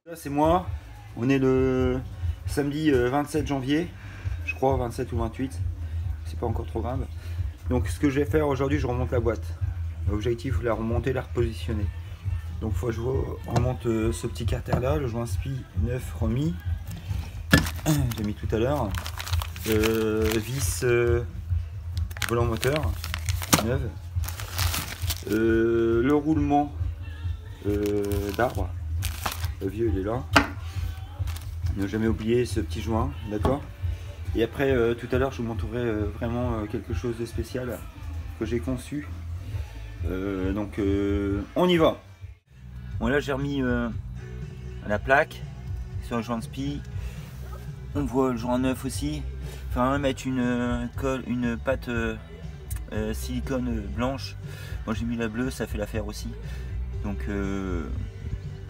Là c'est moi, on est le samedi 27 janvier, je crois 27 ou 28, c'est pas encore trop grave. Donc ce que je vais faire aujourd'hui, je remonte la boîte. L'objectif, la remonter, la repositionner. Donc faut que je remonte ce petit carter là, le joint SPI 9 remis, j'ai mis tout à l'heure, vis volant moteur 9, le roulement d'arbre. Le vieux il est là. Ne jamais oublier ce petit joint, d'accord. Et après tout à l'heure je vous montrerai vraiment quelque chose de spécial que j'ai conçu. Donc on y va. Bon là j'ai remis la plaque sur le joint de SPI. On voit le joint neuf aussi. Enfin mettre une pâte silicone blanche. Moi j'ai mis la bleue, ça fait l'affaire aussi. Donc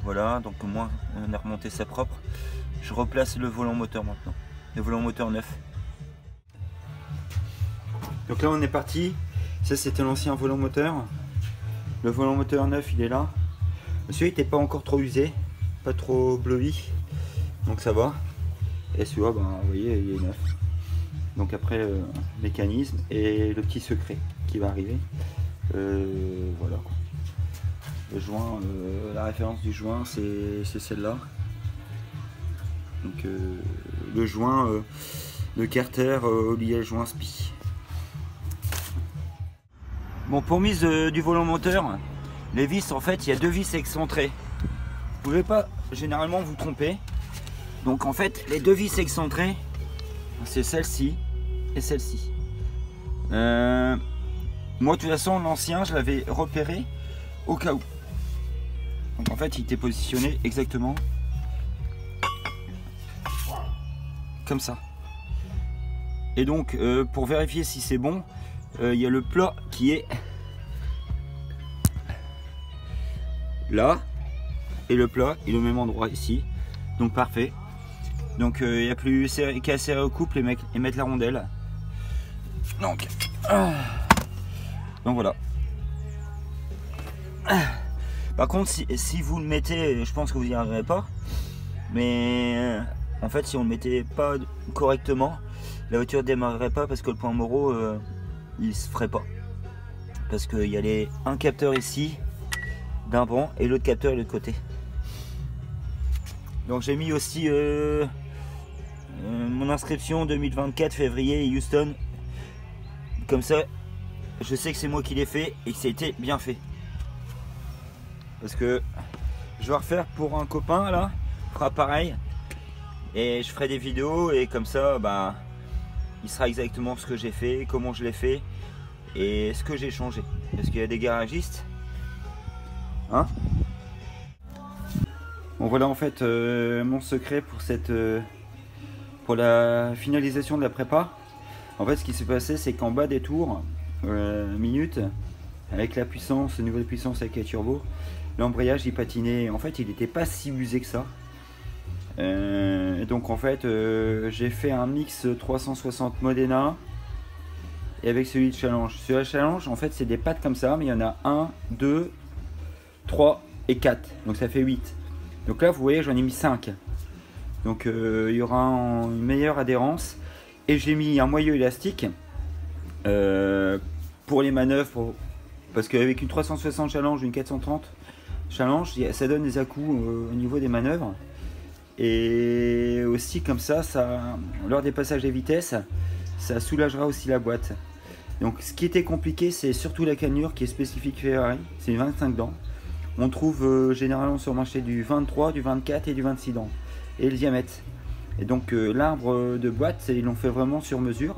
voilà, donc au moins on a remonté ça propre. Je replace le volant moteur maintenant, le volant moteur neuf. Donc là on est parti, ça c'était l'ancien volant moteur. Le volant moteur neuf il est là. Celui-là n'était pas encore trop usé, pas trop bleui, donc ça va. Et celui-là, ben, vous voyez, il est neuf. Donc après, mécanisme et le petit secret qui va arriver. Voilà quoi. Le joint, la référence du joint c'est celle-là. Donc le joint de carter lié joint SPI. Bon, pour mise du volant moteur, les vis en fait il y a deux vis excentrées. Vous pouvez pas généralement vous tromper. Donc en fait les deux vis excentrées c'est celle-ci et celle-ci. Moi de toute façon l'ancien je l'avais repéré au cas où. Donc en fait il était positionné exactement comme ça. Et donc pour vérifier si c'est bon, il y a le plat qui est là et le plat est au même endroit ici. Donc parfait. Donc il n'y a plus qu'à serrer au couple et mettre la rondelle. Donc voilà. Par contre si vous le mettez, je pense que vous n'y arriverez pas. Mais en fait si on ne le mettait pas correctement, la voiture ne démarrerait pas parce que le point Moreau il se ferait pas. Parce qu'il y a un capteur ici d'un banc et l'autre capteur de l'autre côté. Donc j'ai mis aussi mon inscription 2024 février Houston. Comme ça je sais que c'est moi qui l'ai fait et que c'était bien fait. Parce que je vais refaire pour un copain là, fera pareil. Et je ferai des vidéos et comme ça bah, il sera exactement ce que j'ai fait, comment je l'ai fait et ce que j'ai changé. Parce qu'il y a des garagistes. Hein? Bon voilà en fait mon secret pour pour la finalisation de la prépa. En fait ce qui s'est passé c'est qu'en bas des tours minutes, avec la puissance, le niveau de puissance avec la turbo, l'embrayage il patinait. En fait il n'était pas si usé que ça. Donc en fait j'ai fait un mix 360 Modena et avec celui de Challenge. Celui de Challenge en fait c'est des pattes comme ça, mais il y en a 1, 2, 3 et 4. Donc ça fait 8. Donc là vous voyez j'en ai mis 5. Donc il y aura une meilleure adhérence. Et j'ai mis un moyeu élastique pour les manœuvres. Parce qu'avec une 360 Challenge, une 430 Challenge, ça donne des à-coups au niveau des manœuvres. Et aussi comme ça, lors des passages de vitesse, ça soulagera aussi la boîte. Donc ce qui était compliqué, c'est surtout la cannelure qui est spécifique Ferrari. C'est une 25 dents. On trouve généralement sur le marché du 23, du 24 et du 26 dents. Et le diamètre. Et donc l'arbre de boîte, ils l'ont fait vraiment sur mesure.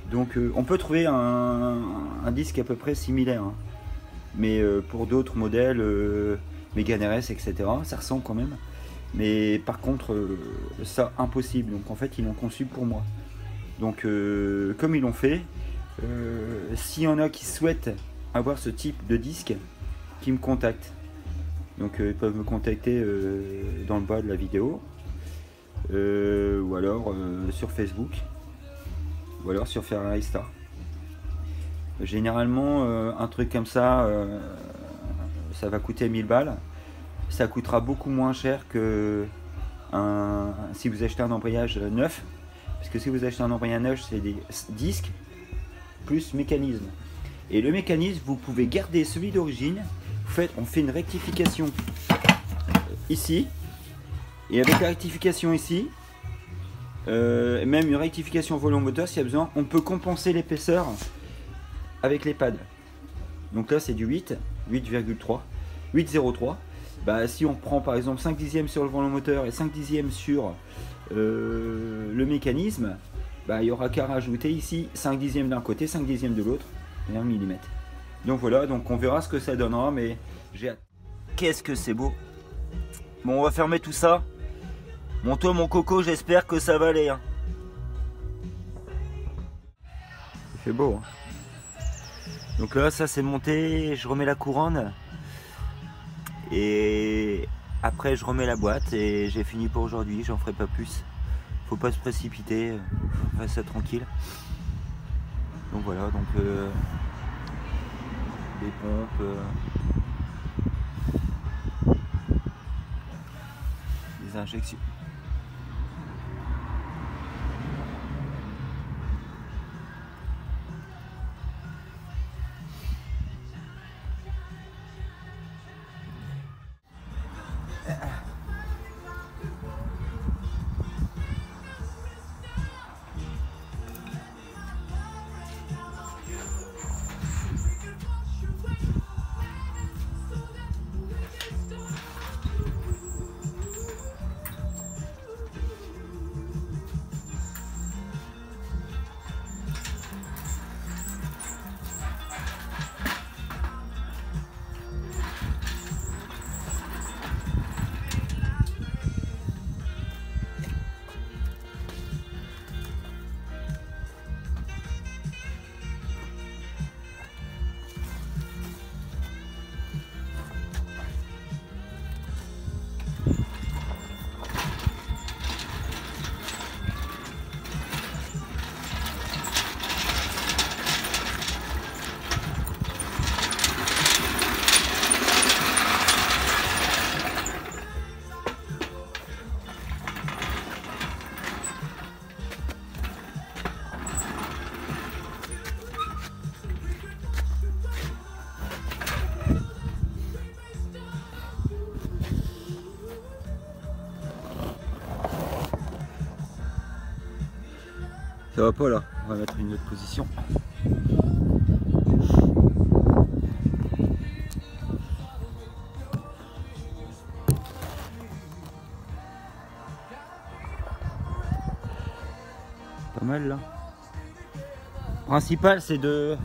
Donc on peut trouver un disque à peu près similaire. Hein. Mais pour d'autres modèles, Mégane RS, etc., ça ressemble quand même. Mais par contre, ça impossible. Donc en fait, ils l'ont conçu pour moi. Donc comme ils l'ont fait, s'il y en a qui souhaitent avoir ce type de disque, qui me contactent. Donc ils peuvent me contacter dans le bas de la vidéo. Ou alors sur Facebook. Ou alors sur Ferrari Star. Généralement, un truc comme ça, ça va coûter 1000 balles. ça coûtera beaucoup moins cher que si vous achetez un embrayage neuf. Parce que si vous achetez un embrayage neuf, c'est des disques plus mécanisme. Et le mécanisme, vous pouvez garder celui d'origine. On fait une rectification ici. Et avec la rectification ici, même une rectification volant moteur s'il y a besoin, on peut compenser l'épaisseur avec les pads. Donc là c'est du 8,03. Bah, si on prend par exemple 5 dixièmes sur le volant moteur et 5 dixièmes sur le mécanisme, bah, il n'y aura qu'à rajouter ici 5 dixièmes d'un côté, 5 dixièmes de l'autre et 1 mm. Donc voilà, donc on verra ce que ça donnera, mais j'ai hâte. Qu'est-ce que c'est beau. Bon, on va fermer tout ça. Bon, toi mon coco, j'espère que ça va aller. Hein. Il fait beau. Hein. Donc là, ça c'est monté, je remets la couronne. Et après je remets la boîte et j'ai fini pour aujourd'hui, j'en ferai pas plus. Faut pas se précipiter, on va ça tranquille. Donc voilà, donc les pompes, les injections. Ça va pas là, on va mettre une autre position. Pas mal là. Le principal c'est de...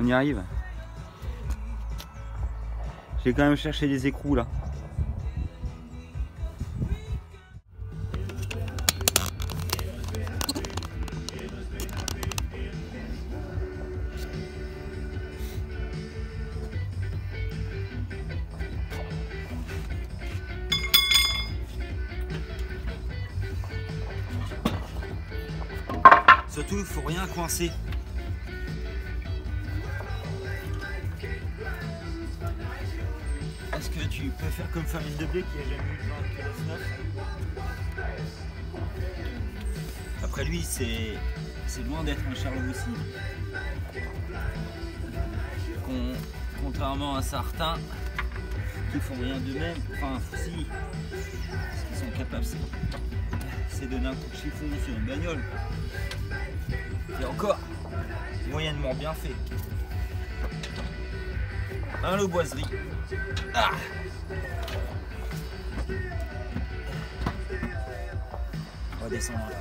On y arrive. J'ai quand même cherché des écrous là. Surtout, il faut rien coincer. Parce que tu peux faire comme Farine de blé qui a jamais eu de 29. Après lui, c'est loin d'être un Charlot aussi. Contrairement à certains qui font rien d'eux-mêmes, enfin si, ce qu'ils sont capables, c'est donner un coup de chiffon sur une bagnole. Et encore, moyennement bien fait. Un lot boiserie. Ah, on va descendre là.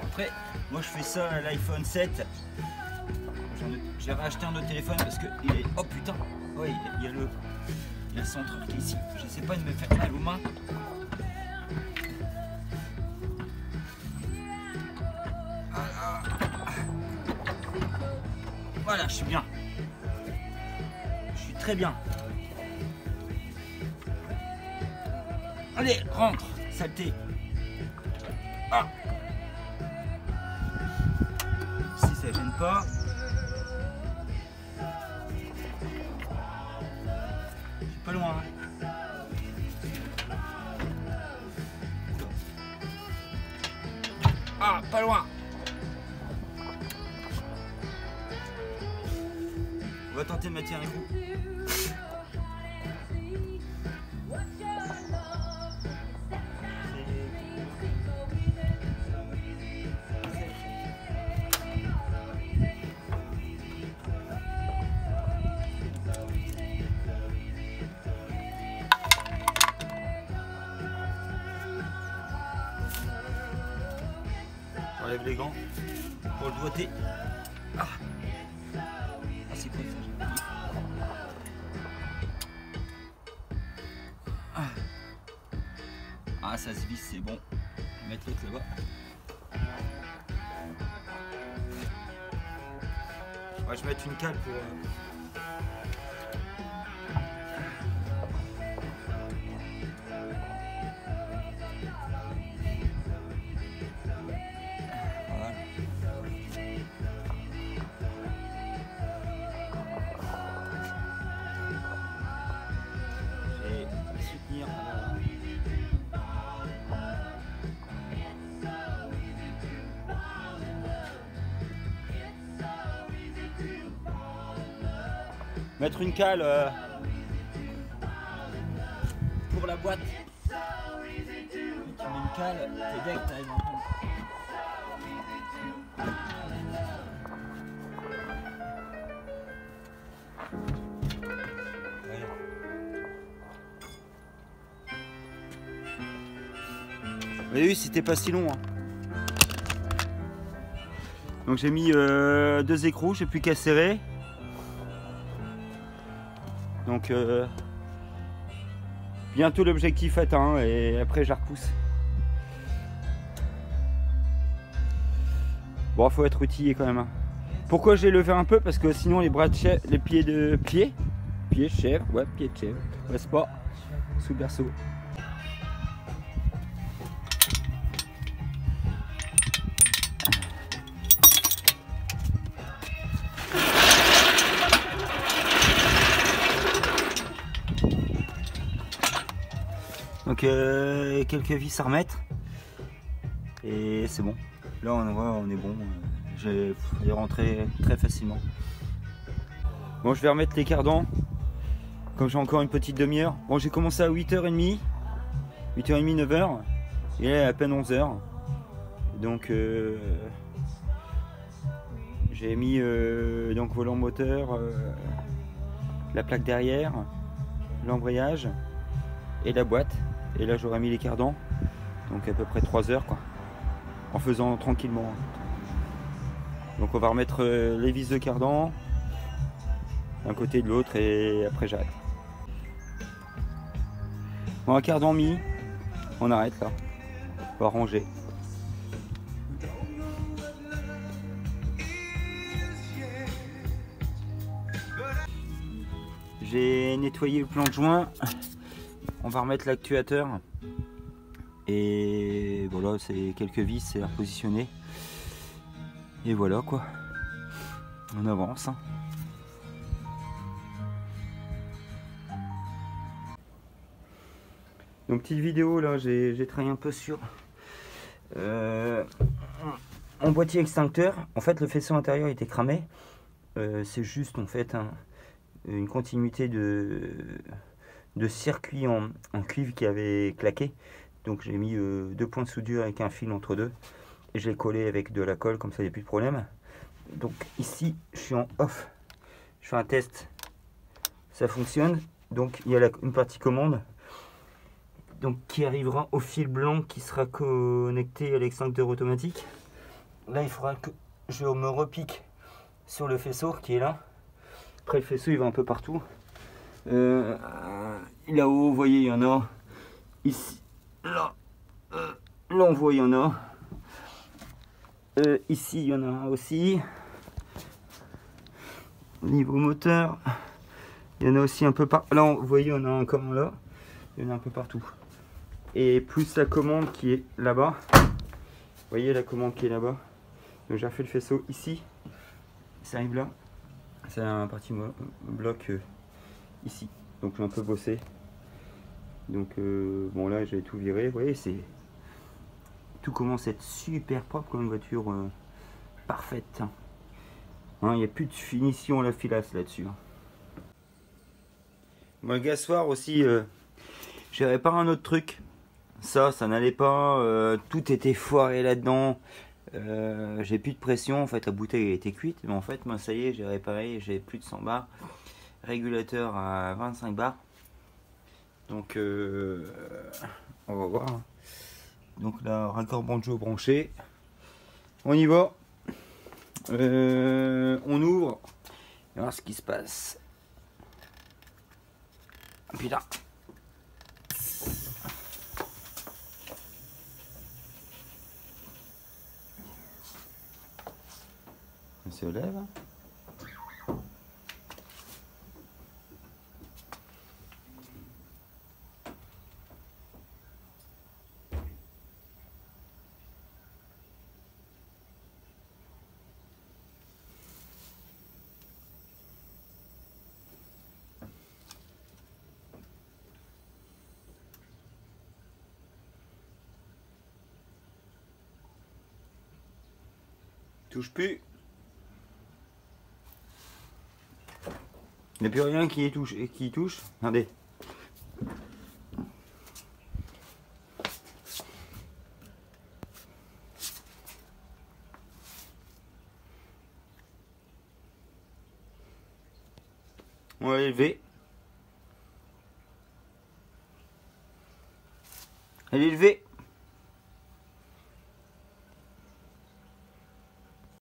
Après, moi je fais ça à l'iPhone 7. J'ai racheté un autre téléphone parce que il est. Oh putain! Oui, il y a le centre qui est ici. J'essaie pas de me faire mal aux mains. Voilà, je suis bien. Je suis très bien. Allez, rentre, saleté. Ah. Si ça gêne pas. Je suis pas loin. Hein. Ah, pas loin. On va tenter de mettre un coup. J'enlève les gants pour le doigter. Ah, c'est quoi ça? Ah, ça se visse, c'est bon. Je vais mettre l'autre là-bas. Ouais, je vais mettre une cale pour. Voilà. Je vais soutenir. Mettre une cale pour la boîte. Tu mets une cale, t'es deck, t'arrives en compte. Vous avez vu, c'était pas si long. Hein. Donc j'ai mis 2 écrous, j'ai plus qu'à serrer. Donc bientôt l'objectif atteint et après je la repousse. Bon, faut être outillé quand même. Hein. Pourquoi j'ai levé un peu? Parce que sinon les bras de chèvre, les pieds de pied de chèvre, ouais, pieds de chèvre, reste pas sous le berceau. Donc quelques vis à remettre et c'est bon. Là on est bon. J'ai rentré très facilement. Bon, je vais remettre les cardans comme j'ai encore une petite demi-heure. Bon, j'ai commencé à 8h30, 8h30, 9h et là il est à peine 11h. Donc J'ai mis donc volant moteur, la plaque derrière, l'embrayage et la boîte. Et là j'aurais mis les cardans, donc à peu près 3 heures quoi, en faisant tranquillement. Donc on va remettre les vis de cardan d'un côté et de l'autre et après j'arrête. Bon, un cardan mis, on arrête là, on va ranger. J'ai nettoyé le plan de joint, on va remettre l'actuateur et voilà, c'est quelques vis, c'est à repositionner et voilà quoi, on avance. Donc petite vidéo là, j'ai travaillé un peu sur mon boîtier extincteur. En fait le faisceau intérieur était cramé, c'est juste en fait une continuité de circuit en cuivre qui avait claqué. Donc j'ai mis 2 points de soudure avec un fil entre deux et je l'ai collé avec de la colle, comme ça il n'y a plus de problème. Donc ici je suis en off, je fais un test, ça fonctionne. Donc il y a une partie commande donc qui arrivera au fil blanc qui sera connecté à l'extincteur automatique. Là il faudra que je me repique sur le faisceau qui est là. Après le faisceau il va un peu partout. Là-haut vous voyez il y en a. Ici, là on voit il y en a. Ici il y en a un aussi. Niveau moteur, il y en a aussi un peu partout. Là vous voyez il y en a encore un là. Il y en a un peu partout. Et plus la commande qui est là-bas. Vous voyez la commande qui est là-bas. Donc j'ai refait le faisceau ici. Ça arrive là. C'est un parti bloc ici. Donc j'ai un peu bossé. Donc bon là j'ai tout viré. Vous voyez, c'est tout commence à être super propre comme une voiture parfaite. Il n'y a plus de finition à la filasse là-dessus. Bon, le gassoir aussi, j'ai réparé un autre truc. Ça n'allait pas. Tout était foiré là-dedans. J'ai plus de pression. En fait, la bouteille était cuite. Mais en fait, moi, ça y est, j'ai réparé. J'ai plus de 100 bars. Régulateur à 25 bars. Donc, on va voir. Donc là, raccord banjo branché. On y va. On ouvre. On va voir ce qui se passe. Putain. On se lève. Touche plus. Il n'y a plus rien qui touche. Regardez. On va l'élever. Elle est levée.